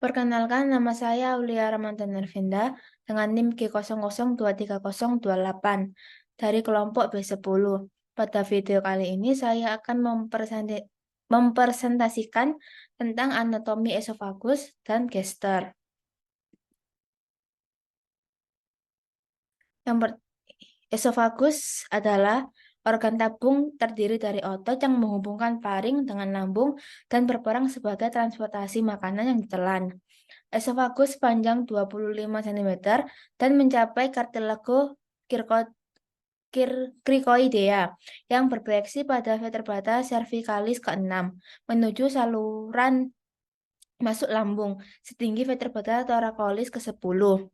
Perkenalkan, nama saya Aulia Ramadhan Arvinda dengan NIM G00230028 dari kelompok B10. Pada video kali ini saya akan mempresentasikan tentang anatomi esofagus dan gester. Esofagus adalah organ tabung terdiri dari otot yang menghubungkan faring dengan lambung dan berperan sebagai transportasi makanan yang ditelan. Esofagus panjang 25 cm dan mencapai kartilago krikoidea yang berproyeksi pada vertebrata cervicalis ke-6 menuju saluran masuk lambung setinggi vertebrata thoracolis ke-10.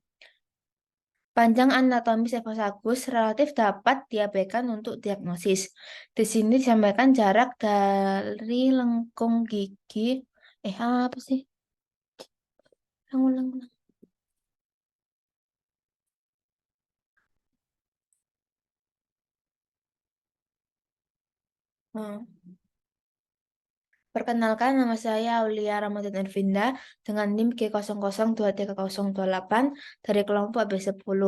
Panjang anatomis esofagus relatif dapat diabaikan untuk diagnosis. Di sini disampaikan jarak dari lengkung gigi. Apa sih? Ulang. Hmm. Perkenalkan, nama saya Aulia Ramadhan Arvinda dengan NIM G00230028 dari kelompok B10.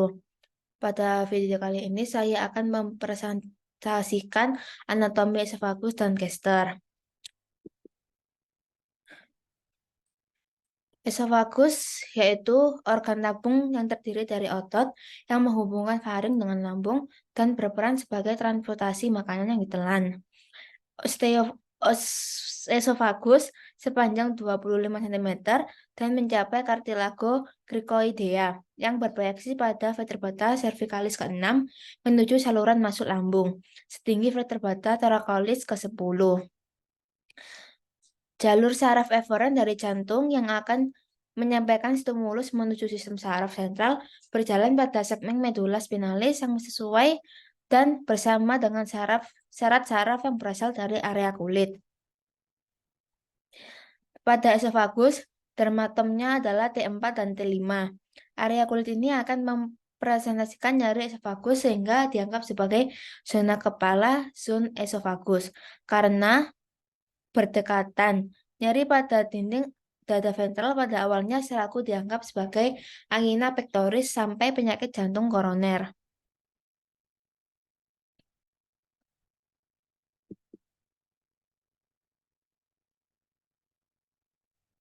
Pada video kali ini saya akan mempresentasikan anatomi esofagus dan gester. Esofagus yaitu organ tabung yang terdiri dari otot yang menghubungkan faring dengan lambung dan berperan sebagai transportasi makanan yang ditelan. Esofagus sepanjang 25 cm dan mencapai kartilago krikoidea yang berproyeksi pada vertebrata cervicalis ke-6 menuju saluran masuk lambung setinggi vertebrata thoracolis ke-10. Jalur saraf eferen dari jantung yang akan menyampaikan stimulus menuju sistem saraf sentral berjalan pada segmen medula spinalis yang sesuai dan bersama dengan syarat saraf yang berasal dari area kulit. Pada esofagus, dermatomnya adalah T4 dan T5. Area kulit ini akan mempresentasikan nyeri esofagus sehingga dianggap sebagai zona kepala zona esofagus karena berdekatan. Nyeri pada dinding dada ventral pada awalnya selaku dianggap sebagai angina pectoris sampai penyakit jantung koroner.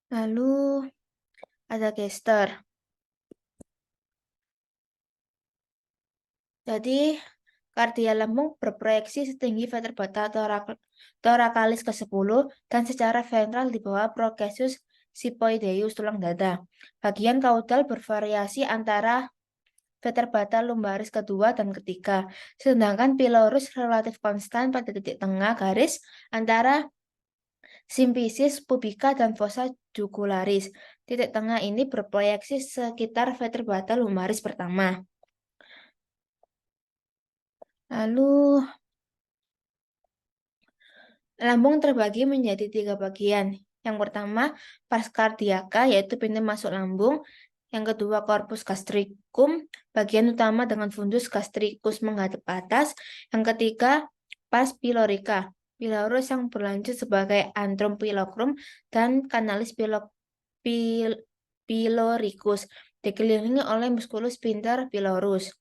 Lalu ada gester. Jadi, kardia lambung berproyeksi setinggi vertebrata thoracalis ke-10 dan secara ventral di bawah procesus xiphoideus tulang dada. Bagian kaudal bervariasi antara vertebrata lumbaris kedua dan ketiga, sedangkan pylorus relatif konstan pada titik tengah garis antara simfisis pubica dan fossa jugularis. Titik tengah ini berproyeksi sekitar vertebrata lumbaris pertama. Lalu lambung terbagi menjadi 3 bagian. Yang pertama, pars cardiaca, yaitu pintu masuk lambung. Yang kedua, corpus gastricum, bagian utama dengan fundus gastricus menghadap atas. Yang ketiga, pars pylorica, pylorus yang berlanjut sebagai antrum pylocrum dan kanalis pyloricus, dikelilingi oleh musculus sphincter pylorus.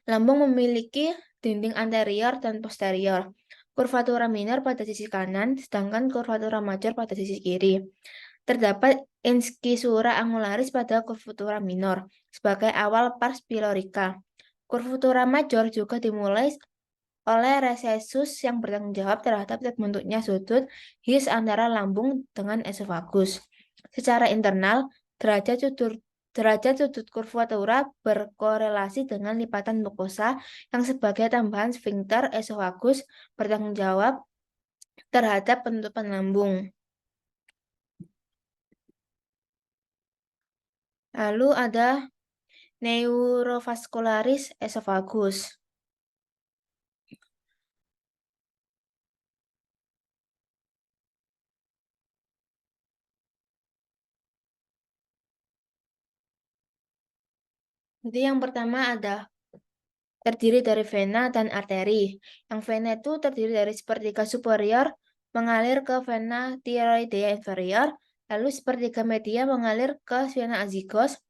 Lambung memiliki dinding anterior dan posterior. Kurvatura minor pada sisi kanan, sedangkan kurvatura major pada sisi kiri. Terdapat incisura angularis pada kurvatura minor sebagai awal pars pylorica. Kurvatura major juga dimulai oleh recessus yang bertanggung jawab terhadap terbentuknya sudut his antara lambung dengan esofagus. Secara internal, derajat sudut kurvatura berkorelasi dengan lipatan mukosa yang sebagai tambahan sphincter esofagus bertanggung jawab terhadap penutupan lambung. Lalu ada neurovascularis esophagus. Jadi yang pertama ada terdiri dari vena dan arteri. Yang vena itu terdiri dari sepertiga superior mengalir ke vena thyroidea inferior, Lalu sepertiga media mengalir ke vena azygos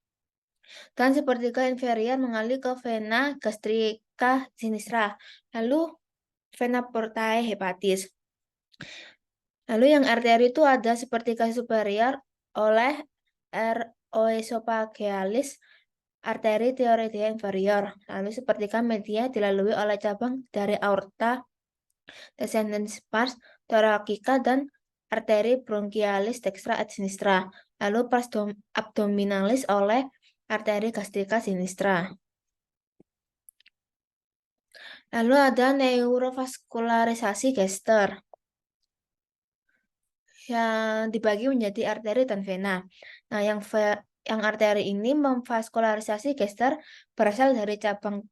dan sepertiga inferior mengalir ke vena gastrica sinistra. Lalu vena portae hepatis. Lalu yang arteri itu ada sepertiga superior oleh oesophagealis, arteri thyroidea inferior. Lalu sepertiga media dilalui oleh cabang dari aorta descendens pars thoracica dan arteri bronchialis dextra et sinistra. Lalu pars abdominalis oleh arteri gastrica sinistra. Lalu ada neurovaskularisasi gester yang dibagi menjadi arteri dan vena. Nah, yang arteri ini memvaskularisasi gester berasal dari cabang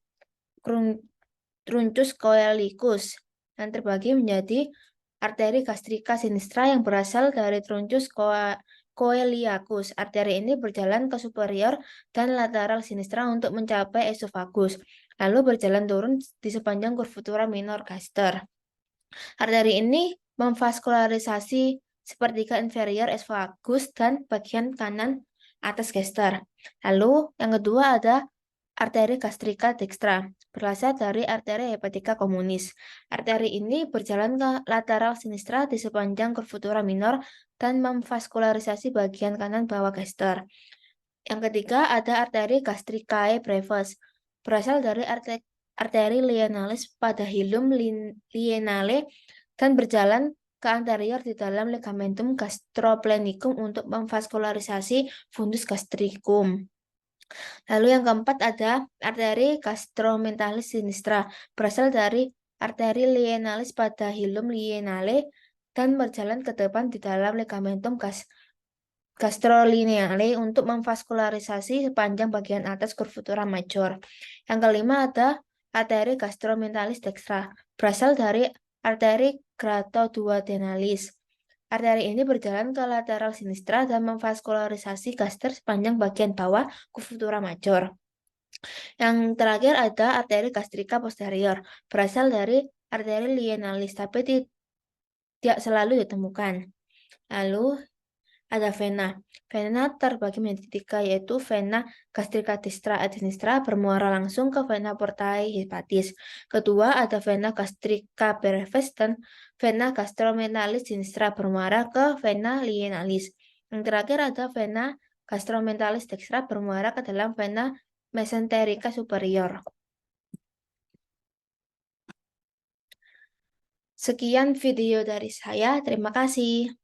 truncus coelicus yang terbagi menjadi arteri gastrica sinistra yang berasal dari truncus coeliacus. Arteri ini berjalan ke superior dan lateral sinistra untuk mencapai esofagus, lalu berjalan turun di sepanjang curvatura minor gaster. Arteri ini memvaskularisasi sepertiga inferior esophagus dan bagian kanan atas gaster. Lalu yang kedua ada arteri gastrica dextra, berasal dari arteri hepatica communis. Arteri ini berjalan ke lateral sinistra di sepanjang curvatura minor dan memvaskularisasi bagian kanan bawah gaster. Yang ketiga ada arteri gastricae brevis, berasal dari arteri lienalis pada hilum lienale dan berjalan ke anterior di dalam ligamentum gastroplenicum untuk memvaskularisasi fundus gastricum. Lalu yang keempat ada arteri gastromentalis sinistra, berasal dari arteri lienalis pada hilum lienale dan berjalan ke depan di dalam ligamentum gastrolineale untuk memvaskularisasi sepanjang bagian atas curvatura major. Yang kelima ada arteri gastromentalis dextra, berasal dari arteri gratoduodenalis. Arteri ini berjalan ke lateral sinistra dan memvaskularisasi gaster sepanjang bagian bawah curvatura major. Yang terakhir ada arteri gastrica posterior, berasal dari arteri lienalis, tapi tidak selalu ditemukan. Lalu ada vena. Vena terbagi menjadi tiga, yaitu vena gastrica destra et sinistra bermuara langsung ke vena portae hepatis. Kedua ada vena gastrica brevis dan vena gastromentalis sinistra bermuara ke vena lienalis. Yang terakhir ada vena gastromentalis dextra bermuara ke dalam vena mesenterica superior. Sekian video dari saya, terima kasih.